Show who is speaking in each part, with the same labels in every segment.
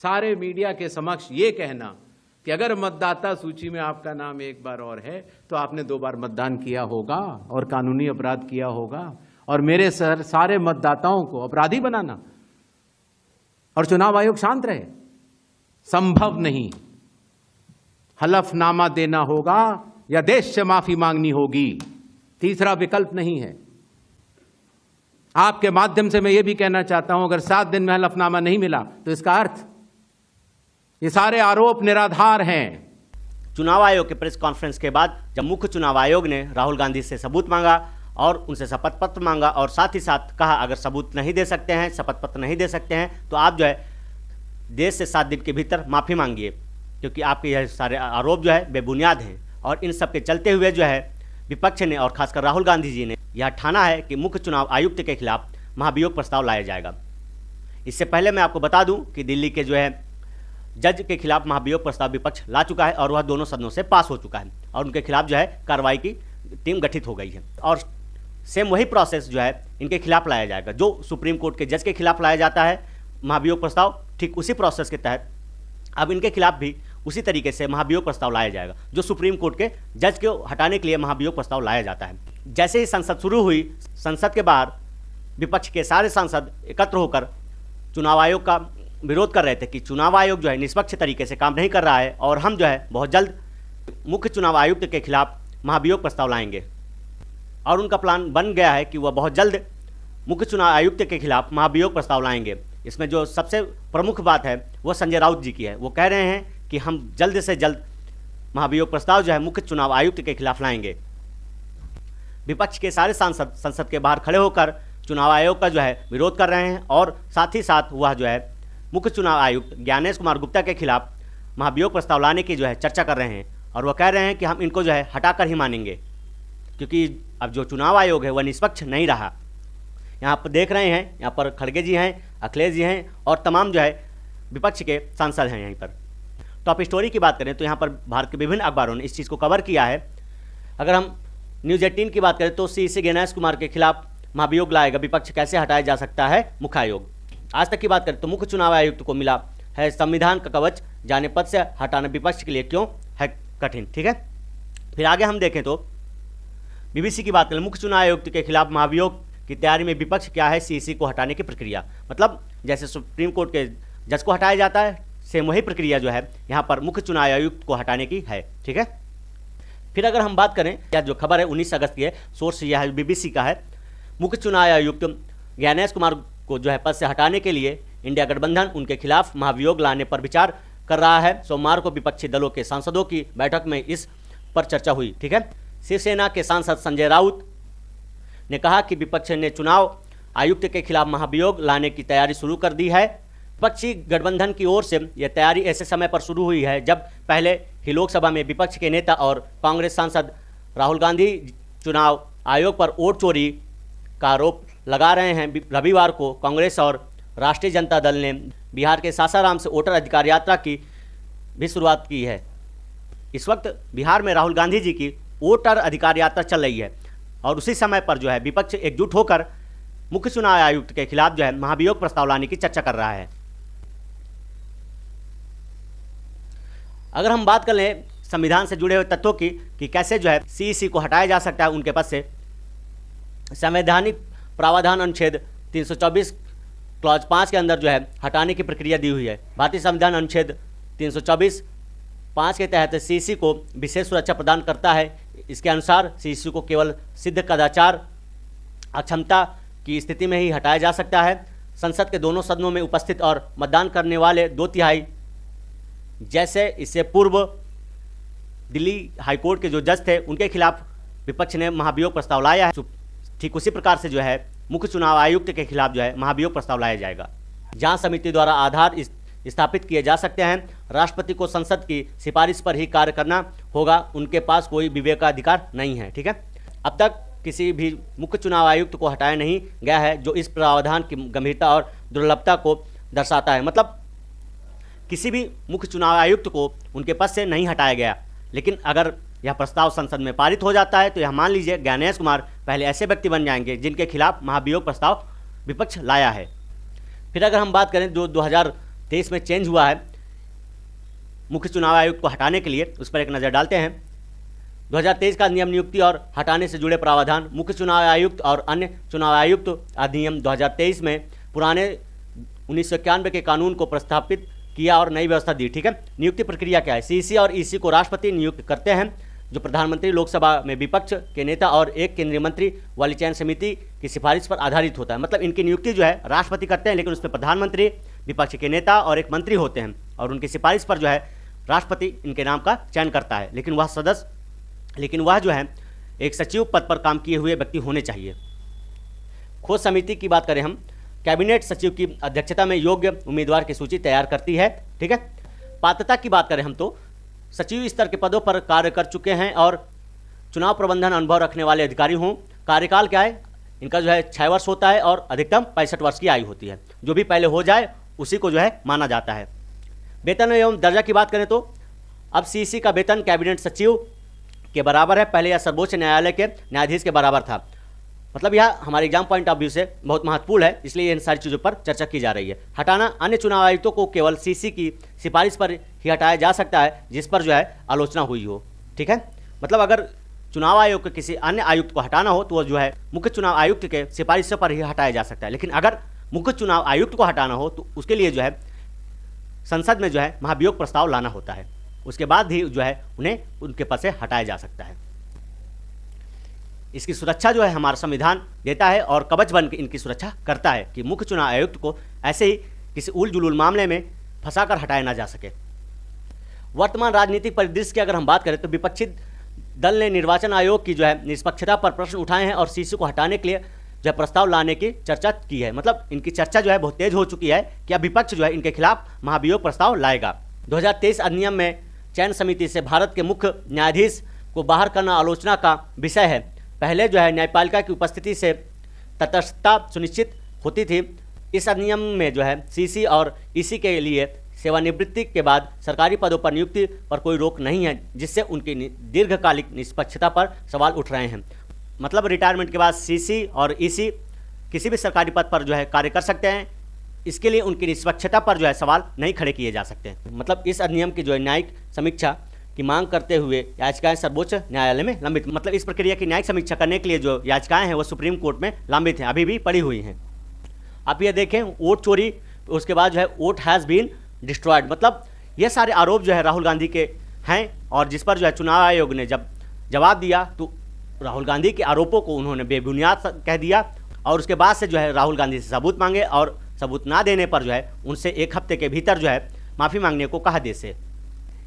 Speaker 1: सारे मीडिया के समक्ष ये कहना कि अगर मतदाता सूची में आपका नाम एक बार और है तो आपने 2 बार मतदान किया होगा और कानूनी अपराध किया होगा, और मेरे सारे मतदाताओं को अपराधी बनाना और चुनाव आयोग शांत रहे, संभव नहीं। हलफनामा देना होगा या देश से माफी मांगनी होगी, तीसरा विकल्प नहीं है। आपके माध्यम से मैं ये भी कहना चाहता हूं, अगर 7 दिन में हलफनामा नहीं मिला तो इसका अर्थ ये सारे आरोप निराधार हैं।
Speaker 2: चुनाव आयोग के प्रेस कॉन्फ्रेंस के बाद जब मुख्य चुनाव आयोग ने राहुल गांधी से सबूत मांगा और उनसे शपथ पत्र मांगा और साथ ही साथ कहा अगर सबूत नहीं दे सकते हैं, शपथ पत्र नहीं दे सकते हैं तो आप जो है देश से 7 दिन के भीतर माफ़ी मांगिए, क्योंकि आपके यह सारे आरोप जो है बेबुनियाद हैं। और इन सब के चलते हुए जो है विपक्ष ने और खासकर राहुल गांधी जी ने यह ठाना है कि मुख्य चुनाव आयुक्त के खिलाफ महाभियोग प्रस्ताव लाया जाएगा। इससे पहले मैं आपको बता दूं कि दिल्ली के जो है जज के खिलाफ महाभियोग प्रस्ताव विपक्ष ला चुका है और वह दोनों सदनों से पास हो चुका है और उनके खिलाफ जो है कार्रवाई की टीम गठित हो गई है। और सेम वही प्रोसेस जो है इनके खिलाफ लाया जाएगा, जो सुप्रीम कोर्ट के जज के खिलाफ लाया जाता है महाभियोग प्रस्ताव, ठीक उसी प्रोसेस के तहत अब इनके खिलाफ भी उसी तरीके से महाभियोग प्रस्ताव लाया जाएगा, जो सुप्रीम कोर्ट के जज को हटाने के लिए महाभियोग प्रस्ताव लाया जाता है। जैसे ही संसद शुरू हुई, संसद के बाहर विपक्ष के सारे सांसद एकत्र होकर चुनाव आयोग का विरोध कर रहे थे कि चुनाव आयोग जो है निष्पक्ष तरीके से काम नहीं कर रहा है और हम जो है बहुत जल्द मुख्य चुनाव आयुक्त के खिलाफ महाभियोग प्रस्ताव लाएंगे। और उनका प्लान बन गया है कि वह बहुत जल्द मुख्य चुनाव आयुक्त के खिलाफ महाभियोग प्रस्ताव लाएंगे। इसमें जो सबसे प्रमुख बात है वह संजय राउत जी की है। वो कह रहे हैं कि हम जल्द से जल्द महाभियोग प्रस्ताव जो है मुख्य चुनाव आयुक्त के खिलाफ लाएंगे। विपक्ष के सारे सांसद संसद के बाहर खड़े होकर चुनाव आयोग का जो है विरोध कर रहे हैं और साथ ही साथ वह जो है मुख्य चुनाव आयुक्त ज्ञानेश कुमार गुप्ता के खिलाफ महाभियोग प्रस्ताव लाने की जो है चर्चा कर रहे हैं। और वह कह रहे हैं कि हम इनको जो है हटाकर ही मानेंगे, क्योंकि अब जो चुनाव आयोग है वह निष्पक्ष नहीं रहा। यहाँ पर देख रहे हैं, यहाँ पर खड़गे जी हैं, अखिलेश जी हैं और तमाम जो है विपक्ष के सांसद हैं। यहीं पर टॉप स्टोरी की बात करें तो यहाँ पर भारत के विभिन्न अखबारों ने इस चीज़ को कवर किया है। अगर हम न्यूज़ 18 की बात करें तो CEC ज्ञानेश कुमार के खिलाफ महाभियोग लाएगा विपक्ष, कैसे हटाया जा सकता है मुख्य आयोग। आज तक की बात करें तो मुख्य चुनाव आयुक्त को मिला है संविधान का कवच, जाने पद से हटाना विपक्ष के लिए क्यों है कठिन। ठीक है, फिर आगे हम देखें तो BBC की बात करें, मुख्य चुनाव आयुक्त के खिलाफ महाभियोग की तैयारी में विपक्ष क्या है CEC को हटाने की प्रक्रिया। मतलब जैसे सुप्रीम कोर्ट के जज को हटाया जाता है, सेम वही प्रक्रिया जो है यहाँ पर मुख्य चुनाव आयुक्त को हटाने की है। ठीक है, फिर अगर हम बात करें, या जो खबर है 19 अगस्त की है, सोर्स यह है BBC का है, मुख्य चुनाव आयुक्त ज्ञानेश कुमार को जो है पद से हटाने के लिए इंडिया गठबंधन उनके खिलाफ महाभियोग लाने पर विचार कर रहा है। सोमवार को विपक्षी दलों के सांसदों की बैठक में इस पर चर्चा हुई। ठीक है, शिवसेना के सांसद संजय राउत ने कहा कि विपक्ष ने चुनाव आयुक्त के खिलाफ महाभियोग लाने की तैयारी शुरू कर दी है। विपक्षी गठबंधन की ओर से यह तैयारी ऐसे समय पर शुरू हुई है जब पहले ही लोकसभा में विपक्ष के नेता और कांग्रेस सांसद राहुल गांधी चुनाव आयोग पर वोट चोरी का आरोप लगा रहे हैं। रविवार को कांग्रेस और राष्ट्रीय जनता दल ने बिहार के सासाराम से वोटर अधिकार यात्रा की भी शुरुआत की है। इस वक्त बिहार में राहुल गांधी जी की वोटर अधिकार यात्रा चल रही है और उसी समय पर जो है विपक्ष एकजुट होकर मुख्य चुनाव आयुक्त के खिलाफ जो है महाभियोग प्रस्ताव लाने की चर्चा कर रहा है। अगर हम बात कर लें संविधान से जुड़े हुए तथ्यों की कि कैसे जो है CEC को हटाया जा सकता है उनके पद से, संवैधानिक प्रावधान अनुच्छेद 324 क्लॉज 5 के अंदर जो है हटाने की प्रक्रिया दी हुई है। भारतीय संविधान अनुच्छेद 324(5) के तहत CEC को विशेष सुरक्षा प्रदान करता है। इसके अनुसार CEC को केवल सिद्ध कदाचार अक्षमता की स्थिति में ही हटाया जा सकता है। संसद के दोनों सदनों में उपस्थित और मतदान करने वाले 2/3 जैसे इससे पूर्व दिल्ली हाईकोर्ट के जो जज थे उनके खिलाफ विपक्ष ने महाभियोग प्रस्ताव लाया है। ठीक उसी प्रकार से जो है मुख्य चुनाव आयुक्त के खिलाफ जो है महाभियोग प्रस्ताव लाया जाएगा। जांच समिति द्वारा आधार स्थापित किए जा सकते हैं। राष्ट्रपति को संसद की सिफारिश पर ही कार्य करना होगा, उनके पास कोई विवेकाधिकार नहीं है। ठीक है, अब तक किसी भी मुख्य चुनाव आयुक्त को हटाया नहीं गया है, जो इस प्रावधान की गंभीरता और दुर्लभता को दर्शाता है। मतलब किसी भी मुख्य चुनाव आयुक्त को उनके पद से नहीं हटाया गया, लेकिन अगर यह प्रस्ताव संसद में पारित हो जाता है तो यह मान लीजिए ज्ञानेश कुमार पहले ऐसे व्यक्ति बन जाएंगे जिनके खिलाफ महाभियोग प्रस्ताव विपक्ष लाया है। फिर अगर हम बात करें जो 2023 में चेंज हुआ है मुख्य चुनाव आयुक्त को हटाने के लिए, उस पर एक नज़र डालते हैं। 2023 का नियम नियुक्ति और हटाने से जुड़े प्रावधान। मुख्य चुनाव आयुक्त और अन्य चुनाव आयुक्त अधिनियम 2023 में पुराने 1991 के कानून को प्रस्तावित किया और नई व्यवस्था दी। ठीक है, नियुक्ति प्रक्रिया क्या है? सीसी और ईसी को राष्ट्रपति नियुक्त करते हैं, जो प्रधानमंत्री, लोकसभा में विपक्ष के नेता और एक केंद्रीय मंत्री वाली चयन समिति की सिफारिश पर आधारित होता है। मतलब इनकी नियुक्ति जो है राष्ट्रपति करते हैं, लेकिन उसमें प्रधानमंत्री, विपक्ष के नेता और एक मंत्री होते हैं, और उनकी सिफारिश पर जो है राष्ट्रपति इनके नाम का चयन करता है। लेकिन वह जो है एक सचिव पद पर काम किए हुए व्यक्ति होने चाहिए। खोज समिति की बात करें हम, कैबिनेट सचिव की अध्यक्षता में योग्य उम्मीदवार की सूची तैयार करती है। ठीक है, पात्रता की बात करें हम तो सचिव स्तर के पदों पर कार्य कर चुके हैं और चुनाव प्रबंधन अनुभव रखने वाले अधिकारी हों। कार्यकाल क्या है इनका? जो है 6 वर्ष होता है और अधिकतम 65 वर्ष की आयु होती है। जो भी पहले हो जाए उसी को जो है माना जाता है। वेतन एवं दर्जा की बात करें तो अब सीसी का वेतन कैबिनेट सचिव के बराबर है। पहले यह सर्वोच्च न्यायालय के न्यायाधीश के बराबर था। मतलब यह हमारे एग्जाम पॉइंट ऑफ व्यू से बहुत महत्वपूर्ण है, इसलिए इन सारी चीज़ों पर चर्चा की जा रही है। हटाना, अन्य चुनाव आयुक्तों को केवल सीसी की सिफारिश पर ही हटाया जा सकता है जिस पर जो है आलोचना हुई हो। ठीक है, मतलब अगर चुनाव आयोग के किसी अन्य आयुक्त को हटाना हो तो वो जो है मुख्य चुनाव आयुक्त के सिफारिशों पर ही हटाया जा सकता है। लेकिन अगर मुख्य चुनाव आयुक्त को हटाना हो तो उसके लिए जो है संसद में जो है महाभियोग प्रस्ताव लाना होता है। उसके बाद ही जो है उन्हें उनके पद से हटाया जा सकता है। इसकी सुरक्षा जो है हमारा संविधान देता है और कवच बन के इनकी सुरक्षा करता है कि मुख्य चुनाव आयुक्त को ऐसे ही किसी उल जुलूल मामले में फंसाकर हटाया ना जा सके। वर्तमान राजनीतिक परिदृश्य की अगर हम बात करें तो विपक्षी दल ने निर्वाचन आयोग की जो है निष्पक्षता पर प्रश्न उठाए हैं और सीसी को हटाने के लिए जो है प्रस्ताव लाने की चर्चा की है। मतलब इनकी चर्चा जो है बहुत तेज हो चुकी है कि अब विपक्ष जो है इनके खिलाफ महाभियोग प्रस्ताव लाएगा। 2023 अधिनियम में चयन समिति से भारत के मुख्य न्यायाधीश को बाहर करना आलोचना का विषय है। पहले जो है न्यायपालिका की उपस्थिति से तटस्थता सुनिश्चित होती थी। इस अधिनियम में जो है सीसी और ईसी के लिए सेवानिवृत्ति के बाद सरकारी पदों पर नियुक्ति पर कोई रोक नहीं है, जिससे उनकी दीर्घकालिक निष्पक्षता पर सवाल उठ रहे हैं। मतलब रिटायरमेंट के बाद सीसी और ईसी किसी भी सरकारी पद पर जो है कार्य कर सकते हैं। इसके लिए उनकी निष्पक्षता पर जो है सवाल नहीं खड़े किए जा सकते। मतलब इस अधिनियम की जो है न्यायिक समीक्षा की मांग करते हुए याचिकाएं सर्वोच्च न्यायालय में लंबित। मतलब इस प्रक्रिया की न्यायिक समीक्षा करने के लिए जो याचिकाएं हैं वो सुप्रीम कोर्ट में लंबित हैं, अभी भी पड़ी हुई हैं। आप ये देखें, वोट चोरी, उसके बाद जो है वोट हैज़ बीन डिस्ट्रॉयड। मतलब ये सारे आरोप जो है राहुल गांधी के हैं और जिस पर जो है चुनाव आयोग ने जब जवाब दिया तो राहुल गांधी के आरोपों को उन्होंने बेबुनियाद कह दिया और उसके बाद से जो है राहुल गांधी से सबूत मांगे और सबूत ना देने पर जो है उनसे 1 हफ्ते के भीतर जो है माफ़ी मांगने को कहा देश से।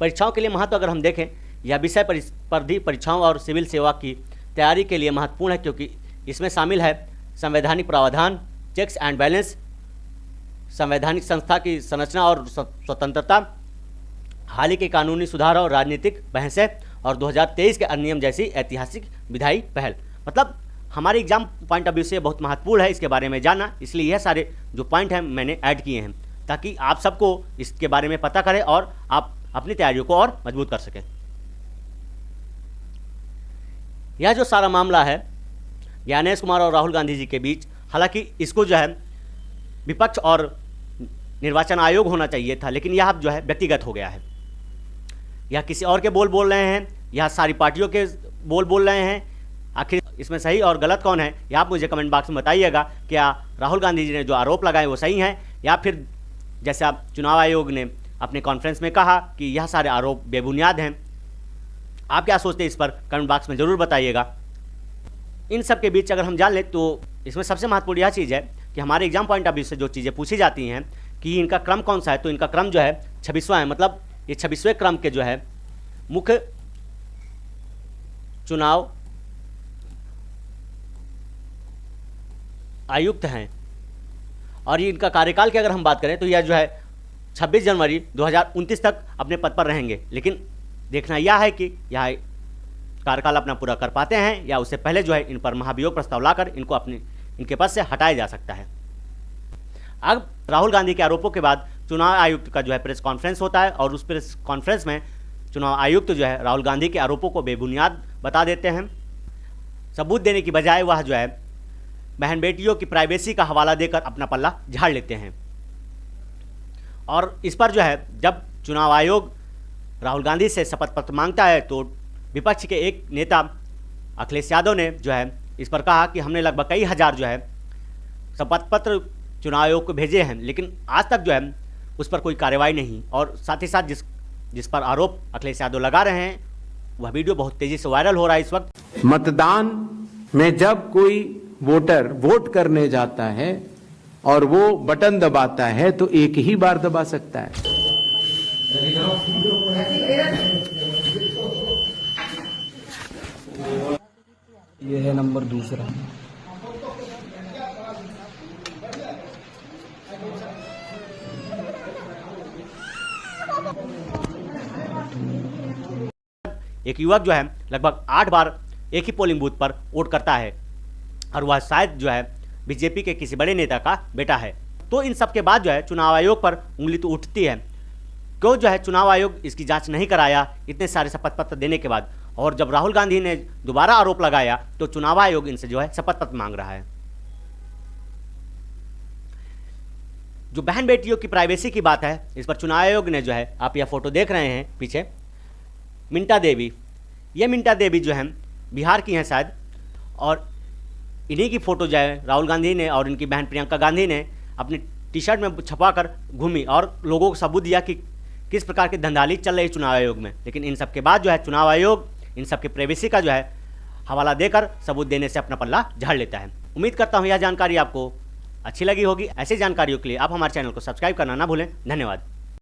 Speaker 2: परीक्षाओं के लिए महत्व अगर हम देखें, यह विषय प्रतिस्पर्धी परीक्षाओं और सिविल सेवा की तैयारी के लिए महत्वपूर्ण है, क्योंकि इसमें शामिल है संवैधानिक प्रावधान, चेक्स एंड बैलेंस, संवैधानिक संस्था की संरचना और स्वतंत्रता, हाल ही के कानूनी सुधार और राजनीतिक बहसें और 2023 के अधिनियम जैसी ऐतिहासिक विधायी पहल। मतलब हमारे एग्जाम पॉइंट ऑफ व्यू से बहुत महत्वपूर्ण है इसके बारे में जानना, इसलिए यह सारे जो पॉइंट हैं मैंने ऐड किए हैं ताकि आप सबको इसके बारे में पता करें और आप अपनी तैयारियों को और मजबूत कर सकें। यह जो सारा मामला है ज्ञानेश कुमार और राहुल गांधी जी के बीच, हालांकि इसको जो है विपक्ष और निर्वाचन आयोग होना चाहिए था, लेकिन यह जो है व्यक्तिगत हो गया है। यह किसी और के बोल रहे हैं, यह सारी पार्टियों के बोल रहे हैं। आखिर इसमें सही और गलत कौन है, यह आप मुझे कमेंट बॉक्स में बताइएगा। क्या राहुल गांधी जी ने जो आरोप लगाए वो सही हैं, या फिर जैसे आप चुनाव आयोग ने अपने कॉन्फ्रेंस में कहा कि यह सारे आरोप बेबुनियाद हैं। आप क्या सोचते हैं इस पर कमेंट बॉक्स में ज़रूर बताइएगा। इन सब के बीच अगर हम जान लें तो इसमें सबसे महत्वपूर्ण यह चीज़ है कि हमारे एग्जाम पॉइंट ऑफ व्यू से जो चीज़ें पूछी जाती हैं कि इनका क्रम कौन सा है, तो इनका क्रम जो है 26वां है। मतलब ये 26वें क्रम के जो है मुख्य चुनाव आयुक्त हैं और ये इनका कार्यकाल की अगर हम बात करें तो यह जो है 26 जनवरी 2029 तक अपने पद पर रहेंगे। लेकिन देखना यह है कि यह कार्यकाल अपना पूरा कर पाते हैं या उससे पहले जो है इन पर महाभियोग प्रस्ताव लाकर इनको इनके पद से हटाया जा सकता है। अब राहुल गांधी के आरोपों के बाद चुनाव आयुक्त का जो है प्रेस कॉन्फ्रेंस होता है और उस प्रेस कॉन्फ्रेंस में चुनाव आयुक्त जो है राहुल गांधी के आरोपों को बेबुनियाद बता देते हैं। सबूत देने की बजाय वह जो है बहन बेटियों की प्राइवेसी का हवाला देकर अपना पल्ला झाड़ लेते हैं। और इस पर जो है जब चुनाव आयोग राहुल गांधी से शपथ पत्र मांगता है तो विपक्ष के एक नेता अखिलेश यादव ने जो है इस पर कहा कि हमने लगभग कई हज़ार जो है शपथ पत्र चुनाव आयोग को भेजे हैं, लेकिन आज तक जो है उस पर कोई कार्रवाई नहीं। और साथ ही साथ जिस पर आरोप अखिलेश यादव लगा रहे हैं वह वीडियो बहुत तेज़ी से वायरल हो रहा है इस वक्त।
Speaker 1: मतदान में जब कोई वोटर वोट करने जाता है और वो बटन दबाता है तो एक ही बार दबा सकता है।
Speaker 3: ये है नंबर दूसरा।
Speaker 2: एक युवक जो है लगभग 8 बार एक ही पोलिंग बूथ पर वोट करता है और वह शायद जो है बीजेपी के किसी बड़े नेता का बेटा है। तो इन सब के बाद जो है चुनाव आयोग पर उंगली तो उठती है, क्यों जो है चुनाव आयोग इसकी जांच नहीं कराया इतने सारे शपथ पत्र देने के बाद। और जब राहुल गांधी ने दोबारा आरोप लगाया तो चुनाव आयोग इनसे जो है शपथ पत्र मांग रहा है। जो बहन बेटियों की प्राइवेसी की बात है, इस पर चुनाव आयोग ने जो है, आप यह फोटो देख रहे हैं पीछे, मिंटा देवी, ये मिंटा देवी जो हैं बिहार की हैं शायद, और इन्हीं की फ़ोटो जो है राहुल गांधी ने और इनकी बहन प्रियंका गांधी ने अपनी टी शर्ट में छपाकर घूमी और लोगों को सबूत दिया कि किस प्रकार की धंधाली चल रही चुनाव आयोग में। लेकिन इन सब के बाद जो है चुनाव आयोग इन सब के प्राइवेसी का जो है हवाला देकर सबूत देने से अपना पल्ला झाड़ लेता है। उम्मीद करता हूँ यह जानकारी आपको अच्छी लगी होगी। ऐसी जानकारियों के लिए आप हमारे चैनल को सब्सक्राइब करना ना भूलें। धन्यवाद।